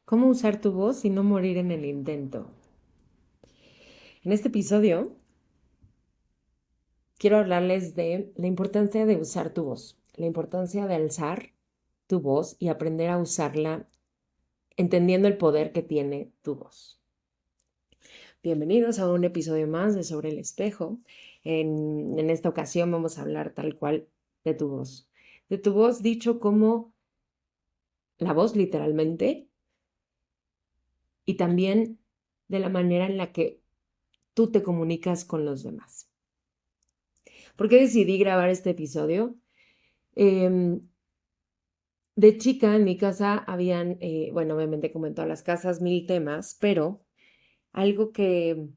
¿Cómo usar tu voz y no morir en el intento? En este episodio quiero hablarles de la importancia de usar tu voz, la importancia de alzar tu voz y aprender a usarla entendiendo el poder que tiene tu voz. Bienvenidos a un episodio más de Sobre el Espejo. En esta ocasión vamos a hablar tal cual de tu voz. De tu voz dicho como la voz literalmente y también de la manera en la que tú te comunicas con los demás. ¿Por qué decidí grabar este episodio? Em, de chica en mi casa habían, bueno, obviamente como en todas las casas, mil temas, pero algo que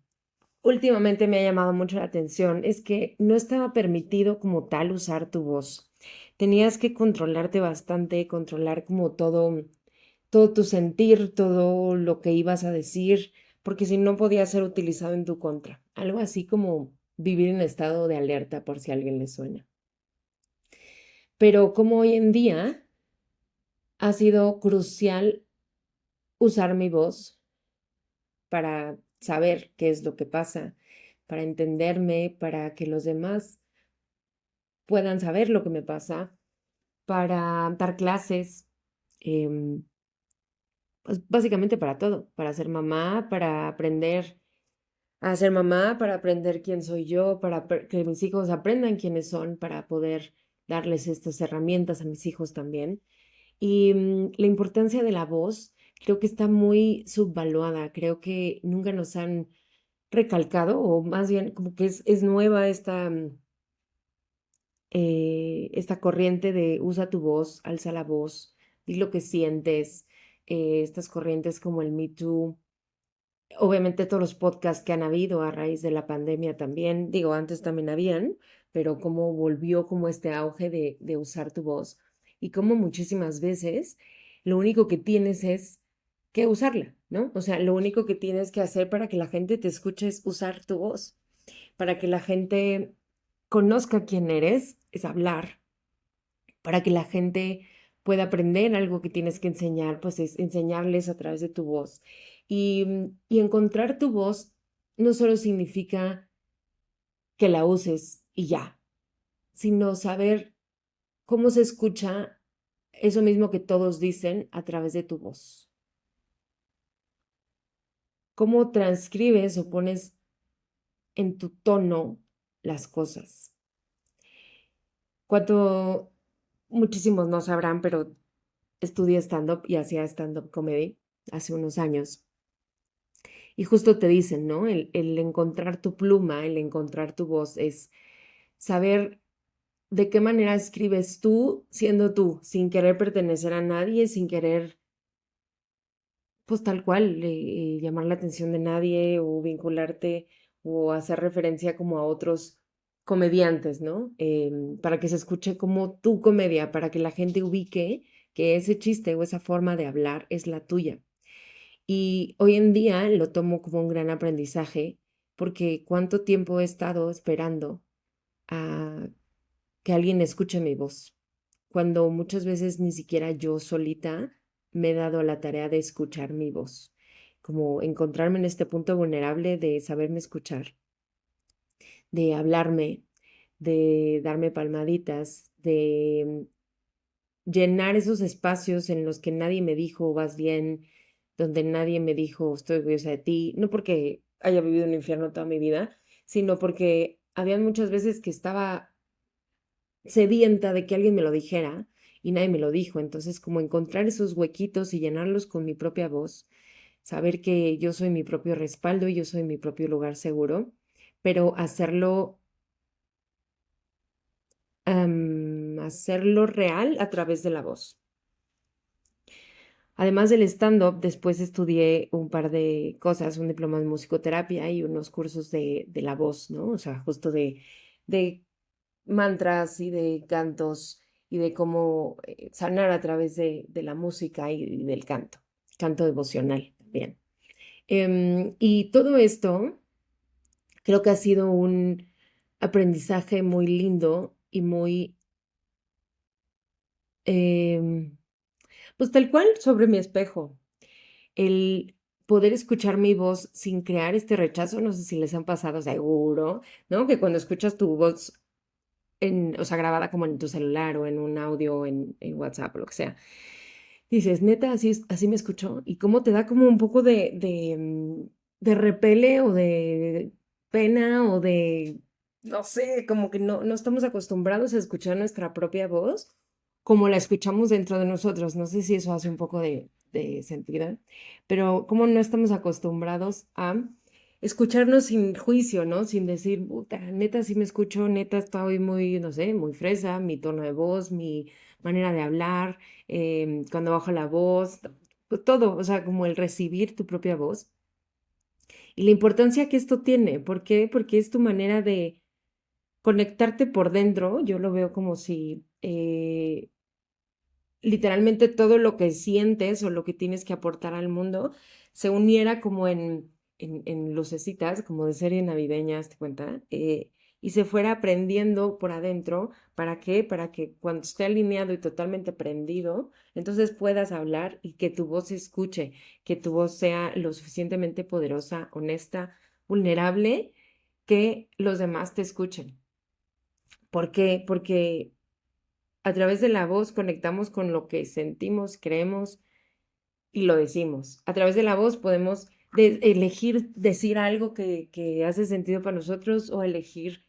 últimamente me ha llamado mucho la atención es que no estaba permitido como tal usar tu voz. Tenías que controlarte bastante, controlar como todo tu sentir, todo lo que ibas a decir, porque si no podía ser utilizado en tu contra. Algo así como vivir en estado de alerta por si a alguien le suena. Pero como hoy en día ha sido crucial usar mi voz para saber qué es lo que pasa, para entenderme, para que los demás puedan saber lo que me pasa, para dar clases, em, pues básicamente para todo, para ser mamá, para aprender a ser mamá, para aprender quién soy yo, para que mis hijos aprendan quiénes son, para poder darles estas herramientas a mis hijos también. Y la importancia de la voz creo que está muy subvaluada. Creo que nunca nos han recalcado, o más bien como que es nueva esta corriente de usa tu voz, alza la voz, di lo que sientes, estas corrientes como el Me Too. Obviamente todos los podcasts que han habido a raíz de la pandemia también, digo, antes también habían, pero cómo volvió como este auge de usar tu voz y cómo muchísimas veces lo único que tienes es que usarla, ¿no? O sea, lo único que tienes que hacer para que la gente te escuche es usar tu voz, para que la gente conozca quién eres, es hablar, para que la gente pueda aprender algo que tienes que enseñar, pues es enseñarles a través de tu voz. Y encontrar tu voz no solo significa que la uses y ya, sino saber cómo se escucha eso mismo que todos dicen a través de tu voz. Cómo transcribes o pones en tu tono las cosas. Cuando muchísimos no sabrán, pero estudié stand-up y hacía stand-up comedy hace unos años. Y justo te dicen, ¿no? El encontrar tu pluma, el encontrar tu voz, es saber de qué manera escribes tú siendo tú, sin querer pertenecer a nadie, sin querer, pues tal cual, llamar la atención de nadie o vincularte o hacer referencia como a otros comediantes, ¿no? Para que se escuche como tu comedia, para que la gente ubique que ese chiste o esa forma de hablar es la tuya. Y hoy en día lo tomo como un gran aprendizaje porque cuánto tiempo he estado esperando a que alguien escuche mi voz, cuando muchas veces ni siquiera yo solita me he dado la tarea de escuchar mi voz, como encontrarme en este punto vulnerable de saberme escuchar, de hablarme, de darme palmaditas, de llenar esos espacios en los que nadie me dijo vas bien, donde nadie me dijo estoy orgullosa de ti, no porque haya vivido un infierno toda mi vida, sino porque habían muchas veces que estaba sedienta de que alguien me lo dijera y nadie me lo dijo. Entonces, como encontrar esos huequitos y llenarlos con mi propia voz, saber que yo soy mi propio respaldo y yo soy mi propio lugar seguro, pero hacerlo real a través de la voz. Además del stand-up, después estudié un par de cosas, un diploma en musicoterapia y unos cursos de la voz, ¿no? O sea, justo de mantras y de cantos y de cómo sanar a través de la música y del canto, canto devocional también. Y todo esto creo que ha sido un aprendizaje muy lindo y muy, em, pues tal cual sobre mi espejo. el poder escuchar mi voz sin crear este rechazo, no sé si les han pasado, seguro, ¿no? Que cuando escuchas tu voz o sea, grabada como en tu celular o en un audio en WhatsApp o lo que sea. Dices, neta, así me escuchó. Y cómo te da como un poco de repele o de pena o de, no sé, como que no estamos acostumbrados a escuchar nuestra propia voz como la escuchamos dentro de nosotros. No sé si eso hace un poco de sentido, pero como no estamos acostumbrados a escucharnos sin juicio, ¿no? Sin decir, puta, neta, sí me escucho, neta, estoy muy, no sé, muy fresa, mi tono de voz, mi manera de hablar, cuando bajo la voz, pues todo, o sea, como el recibir tu propia voz. Y la importancia que esto tiene, ¿por qué? Porque es tu manera de conectarte por dentro. Yo lo veo como si literalmente todo lo que sientes o lo que tienes que aportar al mundo se uniera como en lucecitas, como de serie navideña, ¿te cuenta? Y se fuera prendiendo por adentro. ¿Para qué? Para que cuando esté alineado y totalmente prendido, entonces puedas hablar y que tu voz se escuche, que tu voz sea lo suficientemente poderosa, honesta, vulnerable, que los demás te escuchen. ¿Por qué? Porque a través de la voz conectamos con lo que sentimos, creemos y lo decimos. A través de la voz podemos elegir decir algo que hace sentido para nosotros o elegir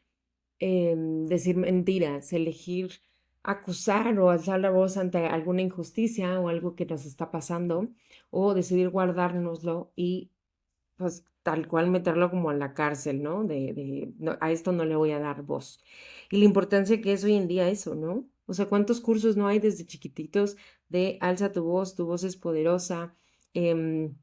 decir mentiras, elegir acusar o alzar la voz ante alguna injusticia o algo que nos está pasando o decidir guardárnoslo y pues tal cual meterlo como a la cárcel, ¿no? No, a esto no le voy a dar voz. Y la importancia que es hoy en día eso, ¿no? O sea, ¿cuántos cursos no hay desde chiquititos de alza tu voz es poderosa? em,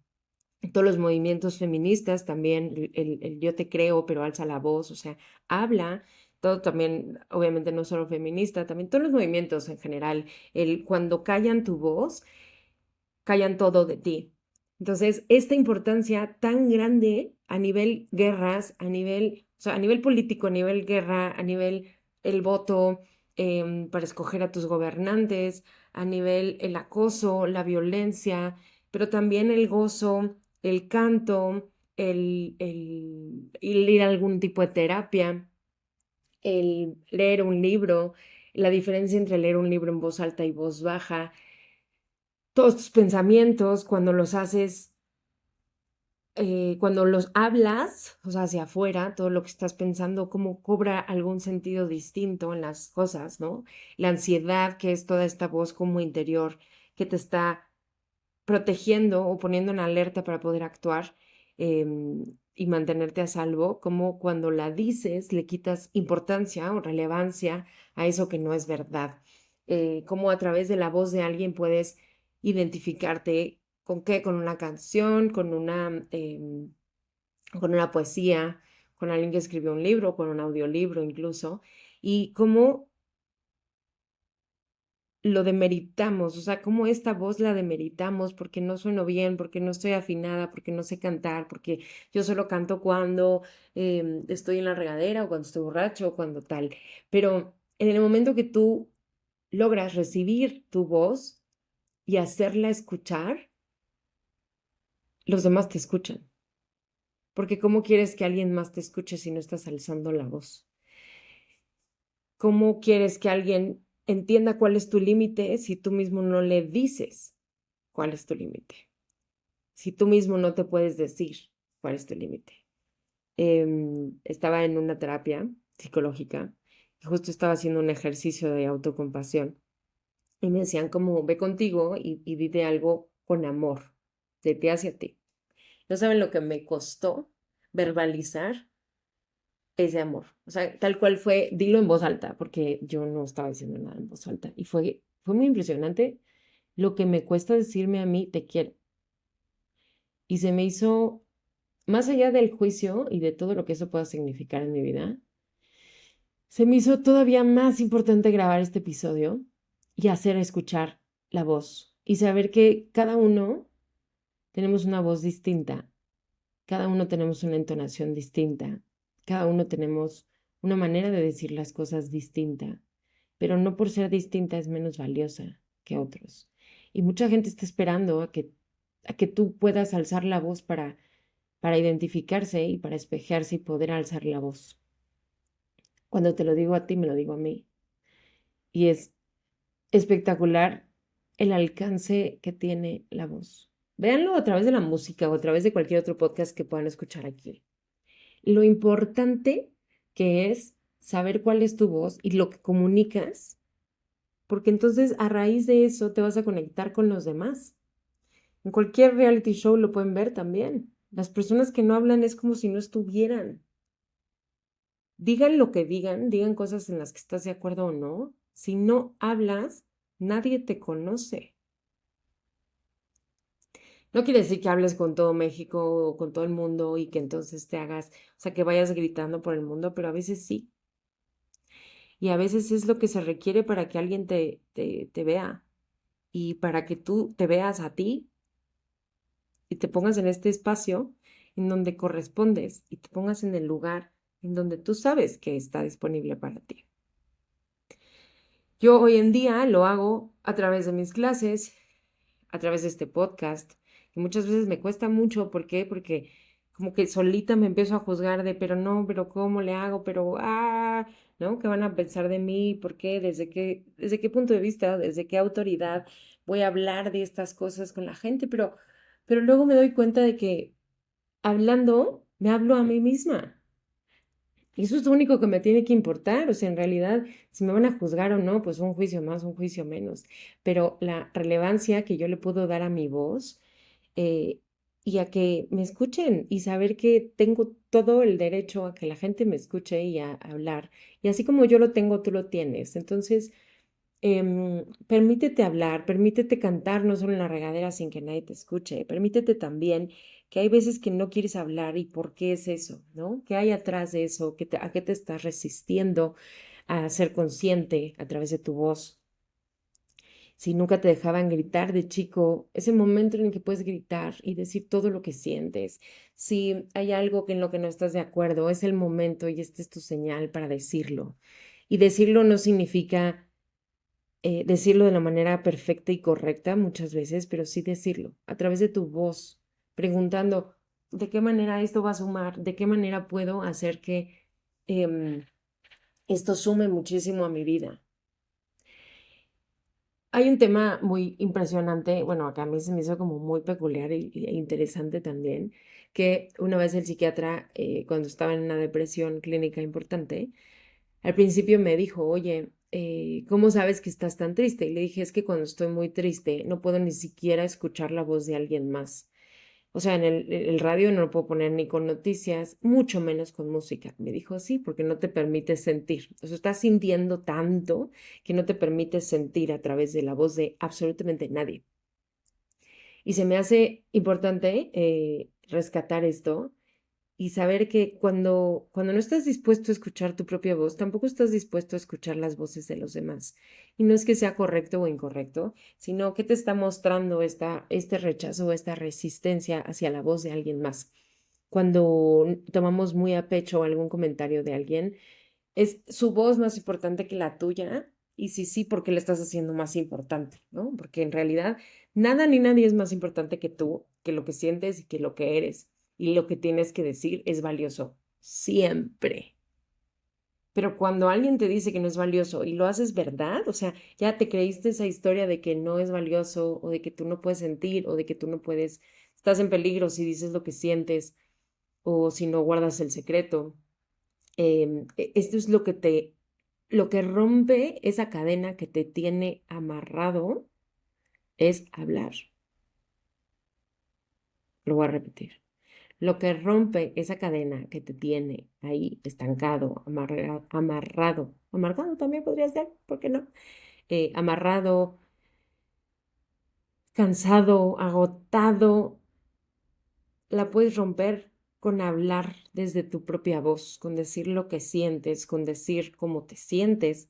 Todos los movimientos feministas también, el yo te creo, pero alza la voz, o sea, habla, todo también, obviamente no solo feminista, también todos los movimientos en general, el cuando callan tu voz, callan todo de ti. Entonces, esta importancia tan grande a nivel guerras, a nivel, o sea, a nivel político, a nivel guerra, a nivel el voto para escoger a tus gobernantes, a nivel el acoso, la violencia, pero también el gozo, el canto, el ir a algún tipo de terapia, el leer un libro, la diferencia entre leer un libro en voz alta y voz baja, todos tus pensamientos, cuando los hablas, o sea, hacia afuera, todo lo que estás pensando, cómo cobra algún sentido distinto en las cosas, ¿no? La ansiedad, que es toda esta voz como interior que te está protegiendo o poniendo en alerta para poder actuar y mantenerte a salvo, como cuando la dices le quitas importancia o relevancia a eso que no es verdad. Cómo a través de la voz de alguien puedes identificarte con qué, con una canción, con una poesía, con alguien que escribió un libro, con un audiolibro incluso, y cómo lo demeritamos, o sea, cómo esta voz la demeritamos porque no sueno bien, porque no estoy afinada, porque no sé cantar, porque yo solo canto cuando estoy en la regadera o cuando estoy borracho o cuando tal. Pero en el momento que tú logras recibir tu voz y hacerla escuchar, los demás te escuchan. Porque ¿cómo quieres que alguien más te escuche si no estás alzando la voz? ¿Cómo quieres que alguien entienda cuál es tu límite si tú mismo no le dices cuál es tu límite? Si tú mismo no te puedes decir cuál es tu límite. Estaba en una terapia psicológica y justo estaba haciendo un ejercicio de autocompasión y me decían como ve contigo y dite algo con amor, de ti hacia ti. No saben lo que me costó verbalizar ese amor. O sea, tal cual fue, dilo en voz alta, porque yo no estaba diciendo nada en voz alta. Y fue muy impresionante lo que me cuesta decirme a mí, te quiero. Y se me hizo, más allá del juicio y de todo lo que eso pueda significar en mi vida, se me hizo todavía más importante grabar este episodio y hacer escuchar la voz y saber que cada uno tenemos una voz distinta, cada uno tenemos una entonación distinta, cada uno tenemos una manera de decir las cosas distinta, pero no por ser distinta es menos valiosa que otros. Y mucha gente está esperando a que tú puedas alzar la voz para identificarse y para espejearse y poder alzar la voz. Cuando te lo digo a ti, me lo digo a mí. Y es espectacular el alcance que tiene la voz. Véanlo a través de la música o a través de cualquier otro podcast que puedan escuchar aquí. Lo importante que es saber cuál es tu voz y lo que comunicas, porque entonces a raíz de eso te vas a conectar con los demás. En cualquier reality show lo pueden ver también. Las personas que no hablan es como si no estuvieran. Digan lo que digan cosas en las que estás de acuerdo o no. Si no hablas, nadie te conoce. No quiere decir que hables con todo México o con todo el mundo y que entonces te hagas, o sea, que vayas gritando por el mundo, pero a veces sí. Y a veces es lo que se requiere para que alguien te vea y para que tú te veas a ti y te pongas en este espacio en donde correspondes y te pongas en el lugar en donde tú sabes que está disponible para ti. Yo hoy en día lo hago a través de mis clases, a través de este podcast, que muchas veces me cuesta mucho. ¿Por qué? Porque como que solita me empiezo a juzgar de, pero no, pero ¿cómo le hago? Pero, ¿no? ¿Qué van a pensar de mí? ¿Por qué? ¿Desde qué punto de vista? ¿Desde qué autoridad voy a hablar de estas cosas con la gente? Pero luego me doy cuenta de que hablando, me hablo a mí misma. Y eso es lo único que me tiene que importar. O sea, en realidad, si me van a juzgar o no, pues un juicio más, un juicio menos. Pero la relevancia que yo le puedo dar a mi voz eh, y a que me escuchen y saber que tengo todo el derecho a que la gente me escuche y a hablar. Y así como yo lo tengo, tú lo tienes. Entonces, permítete hablar, permítete cantar no solo en la regadera sin que nadie te escuche, permítete también que hay veces que no quieres hablar y por qué es eso, ¿no? ¿Qué hay atrás de eso? ¿A qué te estás resistiendo a ser consciente a través de tu voz? Si nunca te dejaban gritar de chico, es el momento en el que puedes gritar y decir todo lo que sientes. Si hay algo en lo que no estás de acuerdo, es el momento y esta es tu señal para decirlo. Y decirlo no significa decirlo de la manera perfecta y correcta muchas veces, pero sí decirlo a través de tu voz, preguntando de qué manera esto va a sumar, de qué manera puedo hacer que em, esto sume muchísimo a mi vida. Hay un tema muy impresionante, bueno, acá a mí se me hizo como muy peculiar e interesante también, que una vez el psiquiatra, cuando estaba en una depresión clínica importante, al principio me dijo, oye, ¿cómo sabes que estás tan triste? Y le dije, es que cuando estoy muy triste no puedo ni siquiera escuchar la voz de alguien más. O sea, en el radio no lo puedo poner ni con noticias, mucho menos con música. Me dijo, sí, porque no te permite sentir. O sea, estás sintiendo tanto que no te permite sentir a través de la voz de absolutamente nadie. Y se me hace importante rescatar esto y saber que cuando no estás dispuesto a escuchar tu propia voz, tampoco estás dispuesto a escuchar las voces de los demás. Y no es que sea correcto o incorrecto, sino que te está mostrando este rechazo, esta resistencia hacia la voz de alguien más. Cuando tomamos muy a pecho algún comentario de alguien, ¿es su voz más importante que la tuya? Y si sí, ¿por qué le estás haciendo más importante? ¿No? Porque en realidad nada ni nadie es más importante que tú, que lo que sientes y que lo que eres. Y lo que tienes que decir es valioso, siempre. Pero cuando alguien te dice que no es valioso y lo haces verdad, o sea, ya te creíste esa historia de que no es valioso o de que tú no puedes sentir o de que tú no puedes, estás en peligro si dices lo que sientes o si no guardas el secreto. Esto es lo que rompe esa cadena que te tiene amarrado es hablar. Lo voy a repetir. Lo que rompe esa cadena que te tiene ahí estancado, amargado también podría ser, ¿por qué no? Amarrado, cansado, agotado, la puedes romper con hablar desde tu propia voz, con decir lo que sientes, con decir cómo te sientes,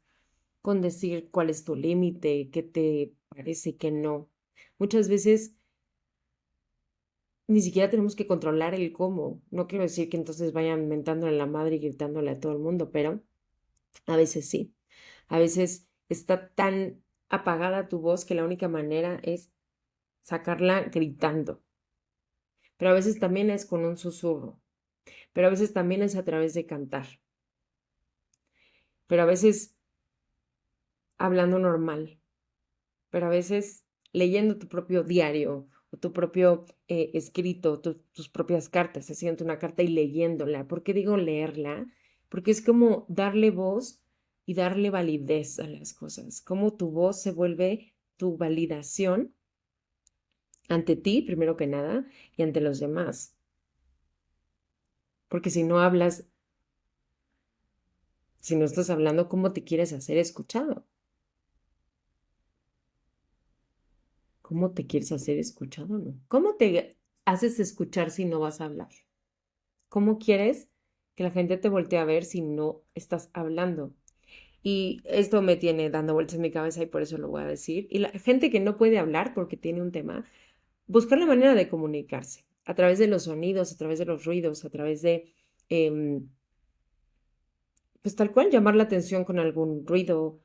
con decir cuál es tu límite, qué te parece y qué no. Muchas veces ni siquiera tenemos que controlar el cómo. No quiero decir que entonces vayan mentándole a la madre y gritándole a todo el mundo, pero a veces sí. A veces está tan apagada tu voz que la única manera es sacarla gritando. pero a veces también es con un susurro, pero a veces también es a través de cantar, pero a veces hablando normal, pero a veces leyendo tu propio diario o tu propio escrito, tus propias cartas, haciendo una carta y leyéndola. ¿Por qué digo leerla? Porque es como darle voz y darle validez a las cosas, como tu voz se vuelve tu validación ante ti, primero que nada, y ante los demás. Porque si no hablas, si no estás hablando, ¿cómo te quieres hacer escuchado? ¿Cómo te quieres hacer escuchado, no? ¿Cómo te haces escuchar si no vas a hablar? ¿Cómo quieres que la gente te voltee a ver si no estás hablando? Y esto me tiene dando vueltas en mi cabeza y por eso lo voy a decir. Y la gente que no puede hablar porque tiene un tema, buscar la manera de comunicarse a través de los sonidos, a través de los ruidos, a través de, pues tal cual, llamar la atención con algún ruido,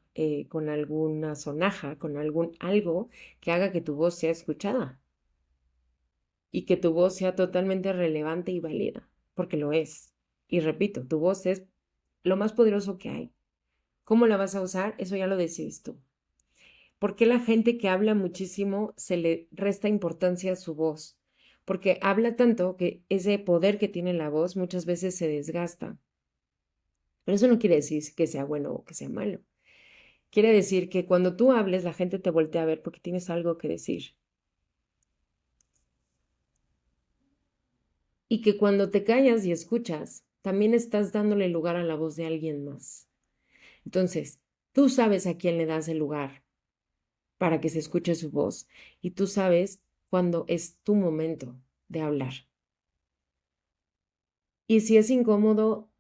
con alguna sonaja, con algún algo que haga que tu voz sea escuchada y que tu voz sea totalmente relevante y válida, porque lo es. Y repito, tu voz es lo más poderoso que hay. ¿Cómo la vas a usar? Eso ya lo decides tú. ¿Por qué la gente que habla muchísimo se le resta importancia a su voz? Porque habla tanto que ese poder que tiene la voz muchas veces se desgasta. Pero eso no quiere decir que sea bueno o que sea malo. Quiere decir que cuando tú hables, la gente te voltea a ver porque tienes algo que decir. Y que cuando te callas y escuchas, también estás dándole lugar a la voz de alguien más. Entonces, tú sabes a quién le das el lugar para que se escuche su voz y tú sabes cuándo es tu momento de hablar. Y si es incómodo,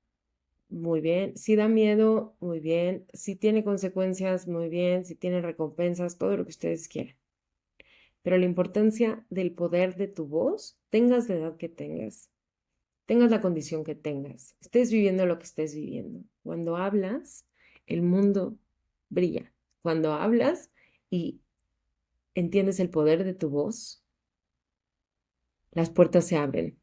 muy bien. Si da miedo, muy bien. Si tiene consecuencias, muy bien. Si tiene recompensas, todo lo que ustedes quieran. Pero la importancia del poder de tu voz, tengas la edad que tengas la condición que tengas, estés viviendo lo que estés viviendo. Cuando hablas, el mundo brilla. Cuando hablas y entiendes el poder de tu voz, las puertas se abren.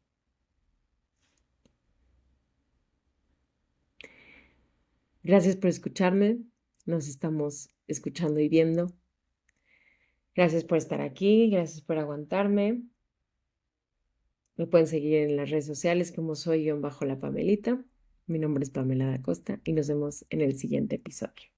Gracias por escucharme. Nos estamos escuchando y viendo. Gracias por estar aquí. Gracias por aguantarme. Me pueden seguir en las redes sociales como soy-la Pamelita. Mi nombre es Pamela da Costa y nos vemos en el siguiente episodio.